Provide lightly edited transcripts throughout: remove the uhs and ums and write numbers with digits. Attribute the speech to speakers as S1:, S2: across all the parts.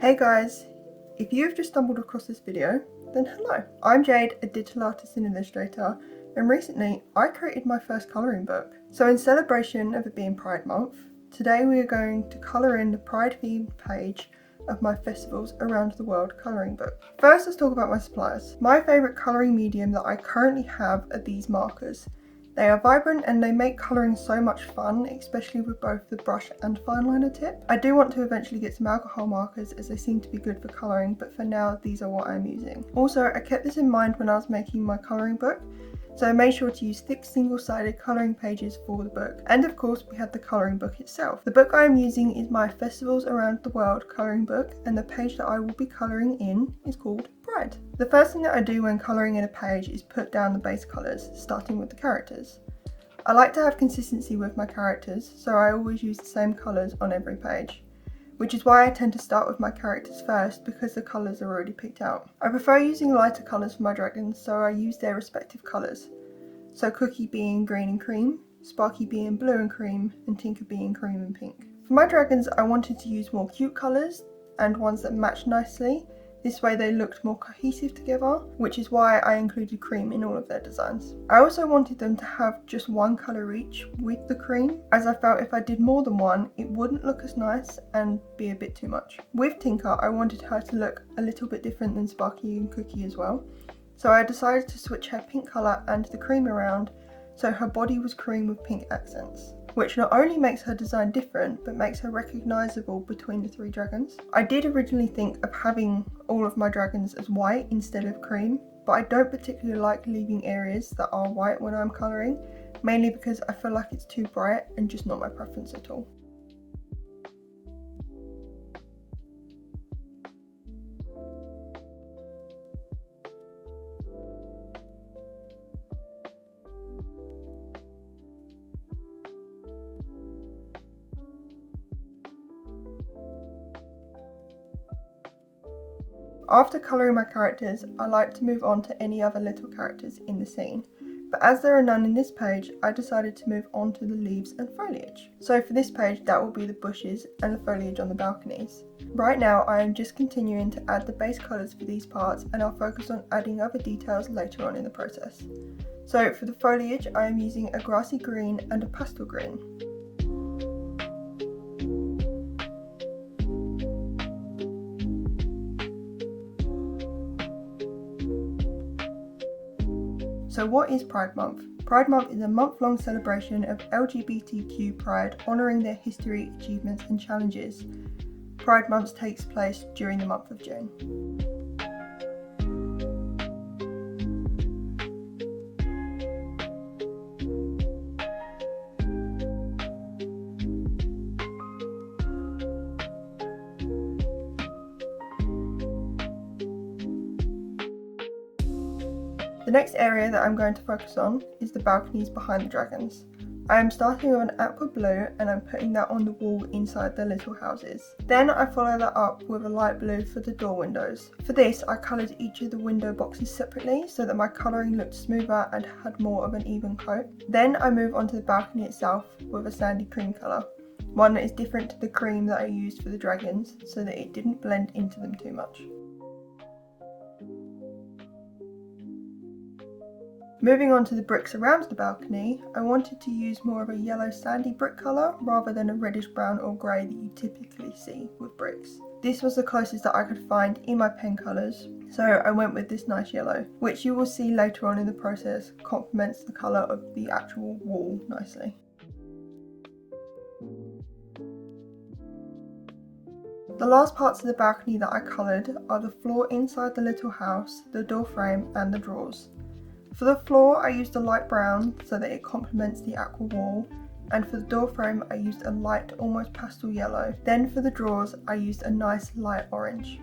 S1: Hey guys, if you've just stumbled across this video, then hello. I'm Jade, a digital artist and illustrator, and recently I created my first colouring book. So in celebration of it being Pride Month, today we are going to colour in the Pride themed page of my Festivals Around the World colouring book. First, let's talk about my supplies. My favourite colouring medium that I currently have are these markers. They are vibrant and they make colouring so much fun, especially with both the brush and fine liner tip. I do want to eventually get some alcohol markers as they seem to be good for colouring, but for now these are what I'm using. Also, I kept this in mind when I was making my colouring book, so I made sure to use thick single-sided colouring pages for the book. And of course we have the colouring book itself. The book I am using is my Festivals Around the World colouring book, and the page that I will be colouring in is called Pride. The first thing that I do when colouring in a page is put down the base colours, starting with the characters. I like to have consistency with my characters, so I always use the same colours on every page, which is why I tend to start with my characters first because the colours are already picked out. I prefer using lighter colours for my dragons, so I use their respective colours. So Cookie being green and cream, Sparky being blue and cream, and Tinker being cream and pink. For my dragons, I wanted to use more cute colours and ones that match nicely. This way they looked more cohesive together, which is why I included cream in all of their designs. I also wanted them to have just one colour each with the cream, as I felt if I did more than one, it wouldn't look as nice and be a bit too much. With Tinker, I wanted her to look a little bit different than Sparky and Cookie as well, so I decided to switch her pink colour and the cream around so her body was cream with pink accents, which not only makes her design different, but makes her recognisable between the three dragons. I did originally think of having all of my dragons as white instead of cream, but I don't particularly like leaving areas that are white when I'm colouring, mainly because I feel like it's too bright and just not my preference at all. After colouring my characters, I like to move on to any other little characters in the scene, but as there are none in this page, I decided to move on to the leaves and foliage. So for this page, that will be the bushes and the foliage on the balconies. Right now, I am just continuing to add the base colours for these parts, and I'll focus on adding other details later on in the process. So for the foliage, I am using a grassy green and a pastel green. So what is Pride Month? Pride Month is a month-long celebration of LGBTQ pride, honouring their history, achievements and challenges. Pride Month takes place during the month of June. The next area that I'm going to focus on is the balconies behind the dragons. I am starting with an aqua blue and I'm putting that on the wall inside the little houses. Then I follow that up with a light blue for the door windows. For this, I coloured each of the window boxes separately so that my colouring looked smoother and had more of an even coat. Then I move on to the balcony itself with a sandy cream colour, one that is different to the cream that I used for the dragons so that it didn't blend into them too much. Moving on to the bricks around the balcony, I wanted to use more of a yellow sandy brick colour rather than a reddish brown or grey that you typically see with bricks. This was the closest that I could find in my pen colours, so I went with this nice yellow, which you will see later on in the process complements the colour of the actual wall nicely. The last parts of the balcony that I coloured are the floor inside the little house, the door frame and the drawers. For the floor I used a light brown so that it complements the aqua wall, and for the door frame I used a light almost pastel yellow. Then for the drawers I used a nice light orange.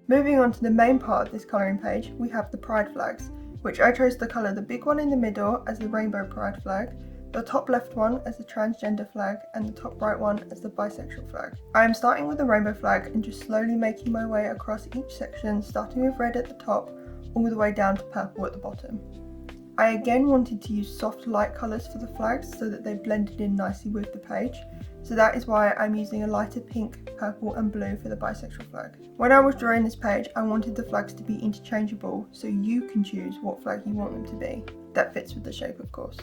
S1: Moving on to the main part of this colouring page, we have the pride flags, which I chose to colour the big one in the middle as the rainbow pride flag, the top left one as the transgender flag and the top right one as the bisexual flag. I am starting with the rainbow flag and just slowly making my way across each section, starting with red at the top all the way down to purple at the bottom. I again wanted to use soft light colours for the flags so that they blended in nicely with the page. So that is why I'm using a lighter pink, purple and blue for the bisexual flag. When I was drawing this page, I wanted the flags to be interchangeable so you can choose what flag you want them to be. That fits with the shape, of course.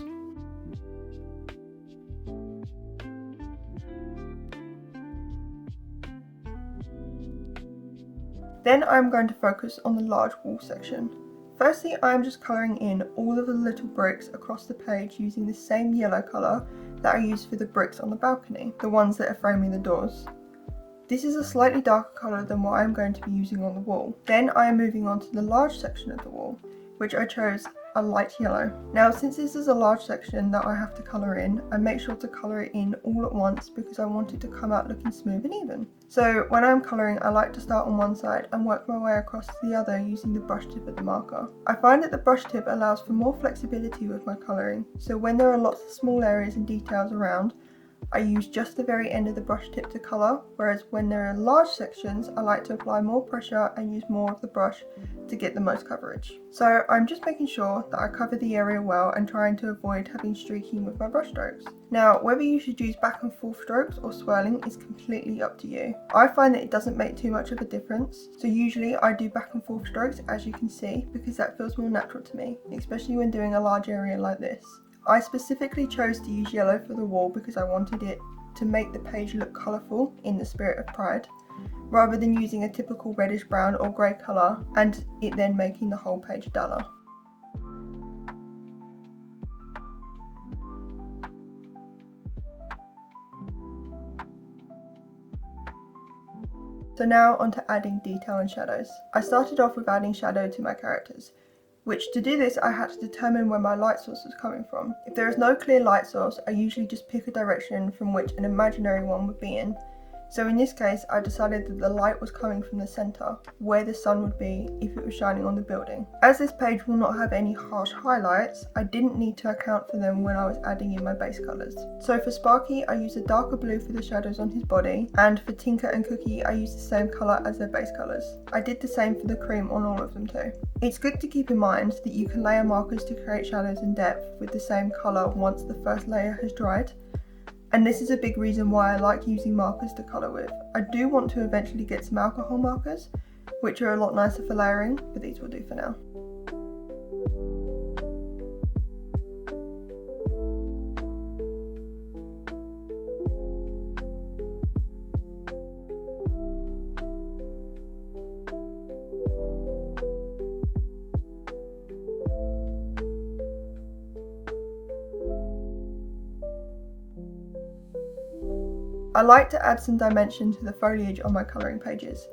S1: Then I'm going to focus on the large wall section. Firstly, I am just colouring in all of the little bricks across the page using the same yellow colour that I used for the bricks on the balcony, the ones that are framing the doors. This is a slightly darker colour than what I'm going to be using on the wall. Then I am moving on to the large section of the wall, which I chose a light yellow. Now, since this is a large section that I have to colour in, I make sure to colour it in all at once because I want it to come out looking smooth and even. So when I'm colouring, I like to start on one side and work my way across to the other using the brush tip of the marker. I find that the brush tip allows for more flexibility with my colouring, so when there are lots of small areas and details around, I use just the very end of the brush tip to colour, whereas when there are large sections, I like to apply more pressure and use more of the brush to get the most coverage. So I'm just making sure that I cover the area well and trying to avoid having streaking with my brush strokes. Now, whether you should use back and forth strokes or swirling is completely up to you. I find that it doesn't make too much of a difference, so usually I do back and forth strokes, as you can see, because that feels more natural to me, especially when doing a large area like this. I specifically chose to use yellow for the wall because I wanted it to make the page look colourful in the spirit of pride, rather than using a typical reddish brown or grey colour and it then making the whole page duller. So now on to adding detail and shadows. I started off with adding shadow to my characters, which to do this I had to determine where my light source was coming from. If there is no clear light source, I usually just pick a direction from which an imaginary one would be in. So in this case, I decided that the light was coming from the centre, where the sun would be if it was shining on the building. As this page will not have any harsh highlights, I didn't need to account for them when I was adding in my base colours. So for Sparky, I used a darker blue for the shadows on his body, and for Tinker and Cookie, I used the same colour as their base colours. I did the same for the cream on all of them too. It's good to keep in mind that you can layer markers to create shadows and depth with the same colour once the first layer has dried. And this is a big reason why I like using markers to colour with. I do want to eventually get some alcohol markers, which are a lot nicer for layering, but these will do for now. I like to add some dimension to the foliage on my colouring pages.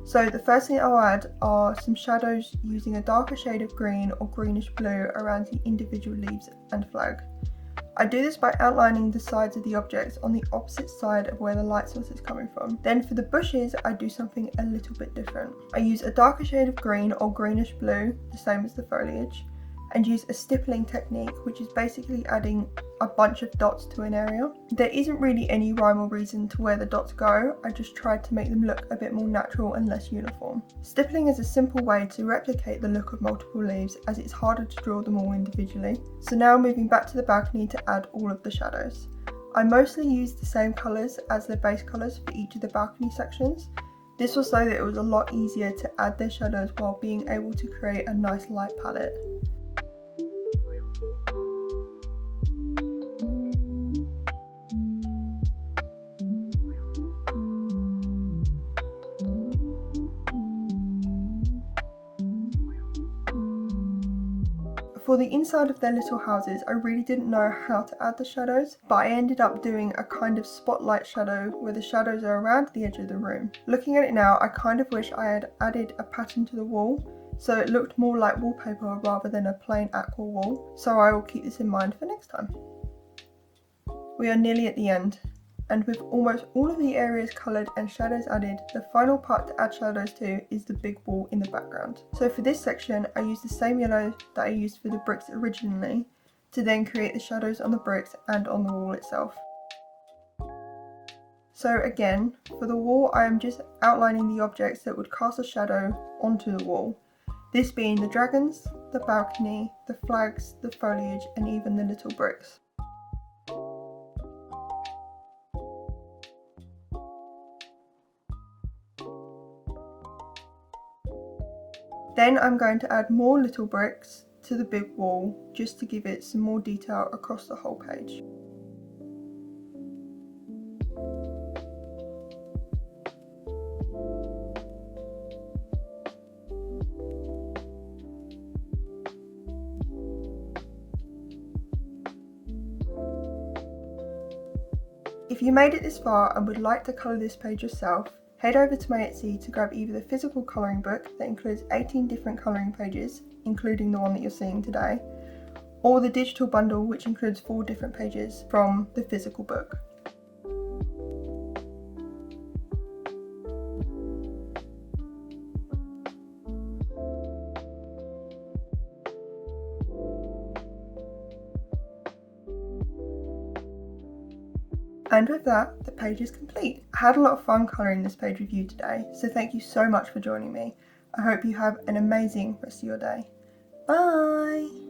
S1: So the first thing I'll add are some shadows using a darker shade of green or greenish blue around the individual leaves and flag. I do this by outlining the sides of the objects on the opposite side of where the light source is coming from. Then for the bushes, I do something a little bit different. I use a darker shade of green or greenish blue, the same as the foliage, and use a stippling technique, which is basically adding a bunch of dots to an area. There isn't really any rhyme or reason to where the dots go, I just tried to make them look a bit more natural and less uniform. Stippling is a simple way to replicate the look of multiple leaves, as it's harder to draw them all individually. So now moving back to the balcony to add all of the shadows. I mostly used the same colours as the base colours for each of the balcony sections. This was so that it was a lot easier to add their shadows while being able to create a nice light palette. For the inside of their little houses, I really didn't know how to add the shadows, but I ended up doing a kind of spotlight shadow where the shadows are around the edge of the room. Looking at it now, I kind of wish I had added a pattern to the wall, so it looked more like wallpaper rather than a plain aqua wall, so I will keep this in mind for next time. We are nearly at the end, and with almost all of the areas coloured and shadows added, the final part to add shadows to is the big wall in the background. So for this section, I used the same yellow that I used for the bricks originally, to then create the shadows on the bricks and on the wall itself. So again, for the wall I am just outlining the objects that would cast a shadow onto the wall. This being the dragons, the balcony, the flags, the foliage, and even the little bricks. Then I'm going to add more little bricks to the big wall just to give it some more detail across the whole page. If you made it this far and would like to colour this page yourself, head over to my Etsy to grab either the physical colouring book that includes 18 different colouring pages, including the one that you're seeing today, or the digital bundle which includes 4 different pages from the physical book. And with that, the page is complete. I had a lot of fun colouring this page with you today, so thank you so much for joining me. I hope you have an amazing rest of your day. Bye!